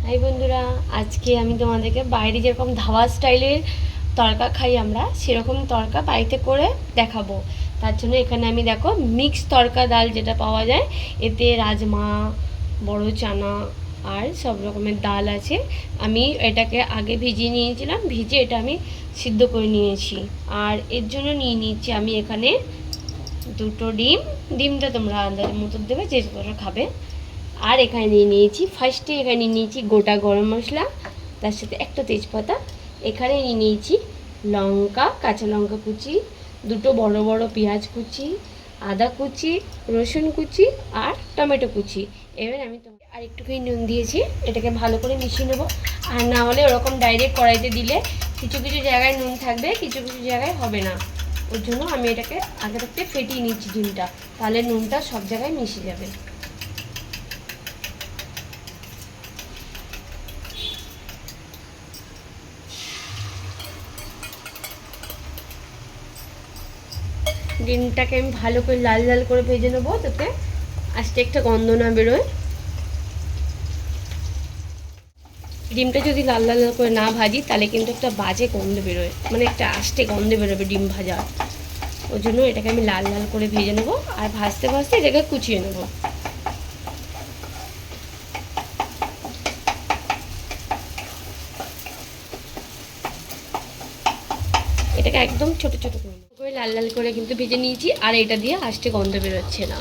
High বন্ধুরা, আজকে আমি তোমাদেরকে বাইরে যেরকম ধাবা স্টাইলের তড়কা খাই আমরা সেরকম তড়কা বাড়িতে করে দেখাবো। তার জন্য এখানে আমি দেখো মিক্স তড়কা ডাল যেটা পাওয়া যায়, এতে রাজমা, বড় চানা আর সব রকমের ডাল আছে। আমি এটাকে আগে ভিজিয়ে নিয়েছিলাম, ভিজে এটা আমি সিদ্ধ করে নিয়েছি। আর এর জন্য নিয়ে নিচ্ছি আমি এখানে দুটো ডিমটা তোমরা আন্দাজের মতো দেবে, যে যতটা খাবে। আর এখানে নিয়ে নিয়েছি ফার্স্টে এখানে নিয়ে নিয়েছি গোটা গরম মশলা, তার সাথে একটা তেজপাতা। এখানে নিয়ে নিয়েছি লঙ্কা, কাঁচা লঙ্কা কুচি, দুটো বড় বড় পেঁয়াজ কুচি, আদা কুচি, রসুন কুচি আর টমেটো কুচি। এবার আমি আর একটুখানি নুন দিয়েছি, এটাকে ভালো করে মিশিয়ে নেবো। আর না হলে ওরকম ডাইরেক্ট কড়াইতে দিলে কিছু কিছু জায়গায় নুন থাকবে, কিছু কিছু জায়গায় হবে না। ওর জন্য আমি এটাকে আগে থাকতে ফেটিয়ে নিচ্ছি ডিমটা, তাহলে নুনটা সব জায়গায় মিশে যাবে। ডিমটাকে আমি ভালো করে লাল লাল করে ভেজে নেবো, যাতে আস্তে একটা গন্ধ না বেরোয়। ডিমটা যদি লাল লাল করে না ভাজি তাহলে কিন্তু একটা বাজে গন্ধ বেরোয়, মানে একটা আস্তে গন্ধ বেরোবে ডিম ভাজা। ওই জন্য এটাকে আমি লাল লাল করে ভেজে নেবো, আর ভাজতে ভাজতে এটাকে কুচিয়ে নেবো। এটাকে একদম ছোট ছোট করে লাল লাল করে কিন্তু ভেজে নিয়েছি, আর এটা দিয়ে আস্তে গন্ধ বেরোচ্ছে না।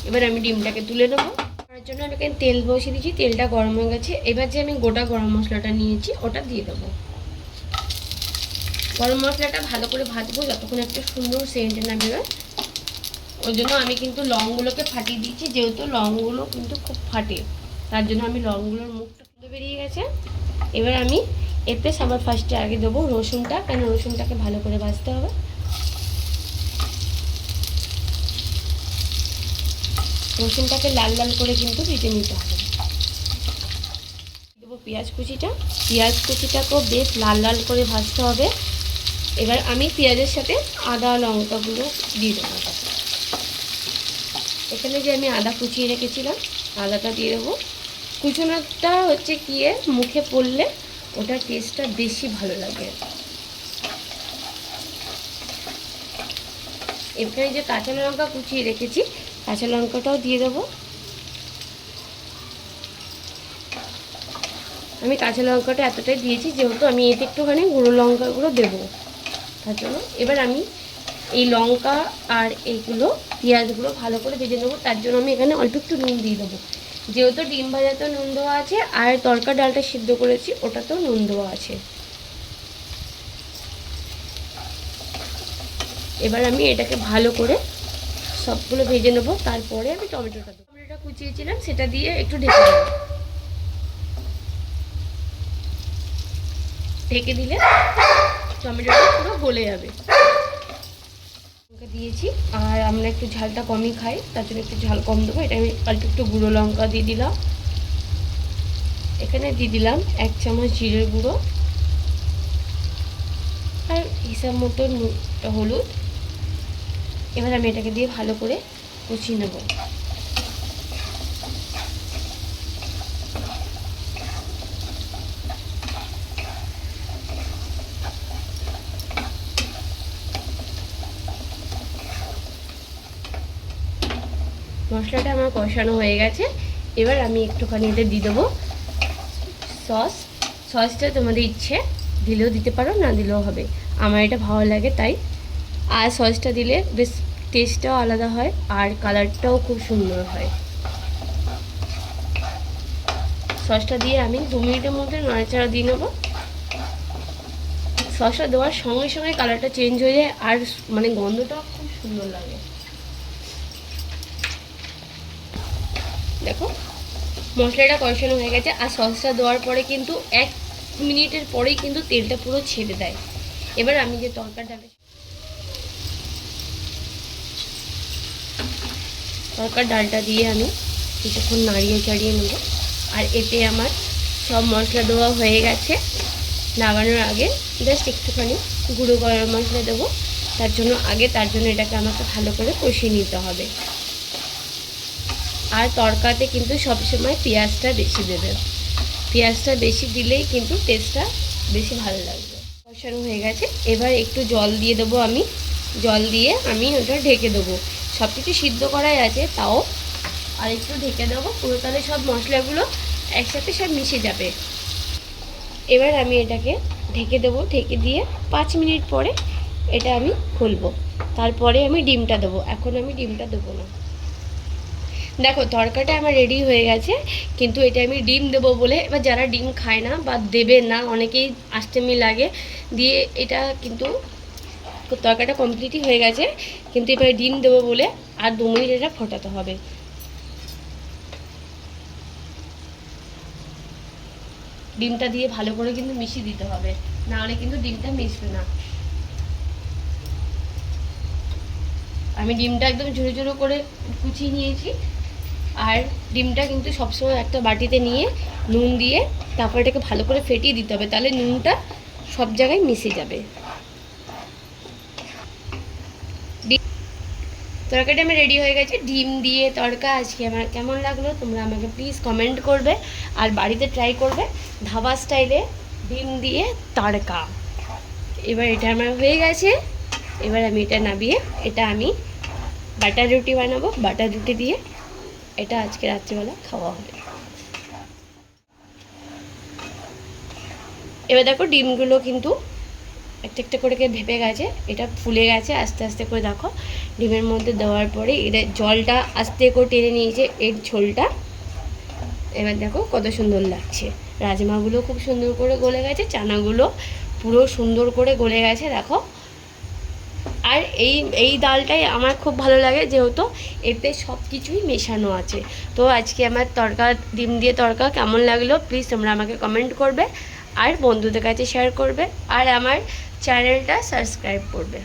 এবার আমি ডিমটাকে তুলে নেবো। তার জন্য আমি এখানে তেল বসিয়ে দিয়েছি, তেলটা গরম হয়ে গেছে। এবার যে আমি গোটা গরম মশলাটা নিয়েছি ওটা দিয়ে দেবো। গরম মশলাটা ভালো করে ভাজবো যতক্ষণ একটা সুন্দর সেন্ট না বেরোয়। ওই জন্য আমি কিন্তু লংগুলোকে ফাটিয়ে দিচ্ছি, যেহেতু লংগুলো কিন্তু খুব ফাটে, তার জন্য আমি লংগুলোর মুখটা খুলে বেরিয়ে গেছে। এবার আমি এতে সবার ফার্স্টে আগে দেবো রসুনটা, কেন রসুনটাকে ভালো করে ভাজতে হবে। রসুনটাকে লাল লাল করে কিন্তু ভেজে নিতে হবে। দেবো পেঁয়াজ কুচিটাকেও বেশ লাল লাল করে ভাজতে হবে। এবার আমি পেঁয়াজের সাথে আদা লঙ্কাগুলো দিয়ে দেবো। এখানে যে আমি আদা কুচিয়ে রেখেছিলাম, আদাটা দিয়ে দেবো। কুচোনাটা হচ্ছে গিয়ে মুখে পড়লে ওটার টেস্টটা বেশি ভালো লাগে। এখানে যে কাঁচা লঙ্কা কুচিয়ে রেখেছি, কাঁচা লঙ্কাটাও দিয়ে দেবো। আমি কাঁচা লঙ্কাটা এতটাই দিয়েছি যেহেতু আমি এতে একটুখানি গুঁড়ো লঙ্কাগুলো দেবো, তার জন্য। এবার আমি এই লঙ্কা আর এইগুলো পেঁয়াজগুলো ভালো করে ভেজে নেবো, তার জন্য আমি এখানে অল্প একটু নুন দিয়ে দেবো। যেহেতু ডিম ভাজাতেও নুন দেওয়া আছে, আর তড়কা ডালটা সিদ্ধ করেছি ওটাতেও নুন দেওয়া আছে। এবার আমি এটাকে ভালো করে সবগুলো ভেজে নেবো, তারপরে আমি টমেটোটা কুচিয়েছিলাম সেটা দিয়ে একটু ঢেকে দেবো। ঢেকে দিলে টমেটোটা পুরো গলে যাবে। লঙ্কা দিয়েছি, আর আমরা একটু ঝালটা কমই খাই, তার জন্য একটু ঝাল কম দেবো। এটা আমি অল্প একটু গুঁড়ো লঙ্কা দিয়ে দিলাম। এখানে দিয়ে দিলাম 1 চামচ জিরের গুঁড়ো, আর হিসাব মতো হলুদ। এবার আমি এটাকে দিয়ে ভালো করে কষিয়ে নেব। মশলাটা আমার কষানো হয়ে গেছে। এবার আমি একটুখানি এতে দিয়ে দেবো সসটা তোমাদের ইচ্ছে দিলেও দিতে পারো, না দিলেও হবে। আমার এটা ভালো লাগে তাই। আর সসটা দিলে বেশ টেস্টটাও আলাদা হয়, আর কালারটাও খুব সুন্দর হয়। সসটা দিয়ে আমি 2 মিনিটের মধ্যে নাড়াচাড়া দিয়ে নেবো। সসটা দেওয়ার সঙ্গে সঙ্গে কালারটা চেঞ্জ হয়ে যায়, আর মানে গন্ধটাও খুব সুন্দর লাগে। দেখো মশলাটা কষানো হয়ে গেছে, আর সসটা দেওয়ার পরে কিন্তু 1 মিনিটের পরেই কিন্তু তেলটা পুরো ছেড়ে দেয়। এবার আমি যে তড়কা ডালটা দিয়ে আমি কিছুক্ষণ নাড়িয়ে চাড়িয়ে নেব। আর এতে আমার সব মশলা দেওয়া হয়ে গেছে। নামানোর আগে জাস্ট একটুখানি গুঁড়ো গরম মশলা দেবো, তার জন্য এটাকে আমাকে ভালো করে কষিয়ে নিতে হবে। আর তড়কাতে কিন্তু সবসময় পেঁয়াজটা বেশি দেবে। পেঁয়াজটা বেশি দিলেই কিন্তু টেস্টটা বেশি ভালো লাগবে। কষানো হয়ে গেছে, এবার একটু জল দিয়ে দেবো আমি। জল দিয়ে আমি ওটা ঢেকে দেবো। সব কিছু সিদ্ধ করাই আছে, তাও আর একটু ঢেকে দেবো পুরো, তাহলে সব মশলাগুলো একসাথে সব মিশে যাবে। এবার আমি এটাকে ঢেকে দেবো, ঢেকে দিয়ে 5 মিনিট পরে এটা আমি খুলবো। তারপরে আমি ডিমটা দেবো, এখন আমি ডিমটা দেবো না। দেখো তরকাটা আমার রেডি হয়ে গেছে, কিন্তু এটা আমি ডিম দেবো বলে, এবার যারা ডিম খায় না বা দেবে না, অনেকেই আষ্টমি লাগে দিয়ে, এটা কিন্তু তরকাটা কমপ্লিটই হয়ে গেছে, কিন্তু এবার ডিম দেবো বলে আর 2 মিনিট এটা ফোটাতে হবে। ডিমটা দিয়ে ভালো করে কিন্তু মিশিয়ে দিতে হবে, না হলে কিন্তু ডিমটা মিশবে না। আমি ডিমটা একদম ঝুড়ো ঝুড়ো করে কুচিয়ে নিয়েছি। আর ডিমটা কিন্তু সবসময় একটা বাটিতে নিয়ে নুন দিয়ে তারপর এটাকে ভালো করে ফেটিয়ে দিতে হবে, তাহলে নুনটা সব জায়গায় মিশে যাবে। তরকারিটা আমার রেডি হয়ে গেছে, ডিম দিয়ে তড়কা। আজকে আমার কেমন লাগলো তোমরা আমাকে প্লিজ কমেন্ট করবে, আর বাড়িতে ট্রাই করবে ধাবা স্টাইলে ডিম দিয়ে তড়কা। এবার এটা আমার হয়ে গেছে, এবার আমি এটা নামিয়ে এটা আমি বাটার রুটি বানাবো, বাটার রুটি দিয়ে এটা আজকে রাত্রিবেলা খাওয়া হবে। এবার দেখো ডিমগুলো কিন্তু একটা একটা করে ভেপে গেছে, এটা ফুলে গেছে আস্তে আস্তে করে। দেখো ডিমের মধ্যে দেওয়ার পরে এটা জলটা আস্তে করে টেনে নিয়েছে এর ঝোলটা। এবার দেখো কত সুন্দর লাগছে, রাজমাগুলো খুব সুন্দর করে গলে গেছে, চানাগুলো পুরো সুন্দর করে গলে গেছে দেখো। আর এই ডালটাই আমার খুব ভালো লাগে, যেহেতু এতে সব কিছুই মেশানো আছে। তো আজকে আমার তড়কা, ডিম দিয়ে তড়কা কেমন লাগলো প্লিজ তোমরা আমাকে কমেন্ট করবে, আর বন্ধুদের কাছে শেয়ার করবে, আর আমার চ্যানেলটা সাবস্ক্রাইব করবে।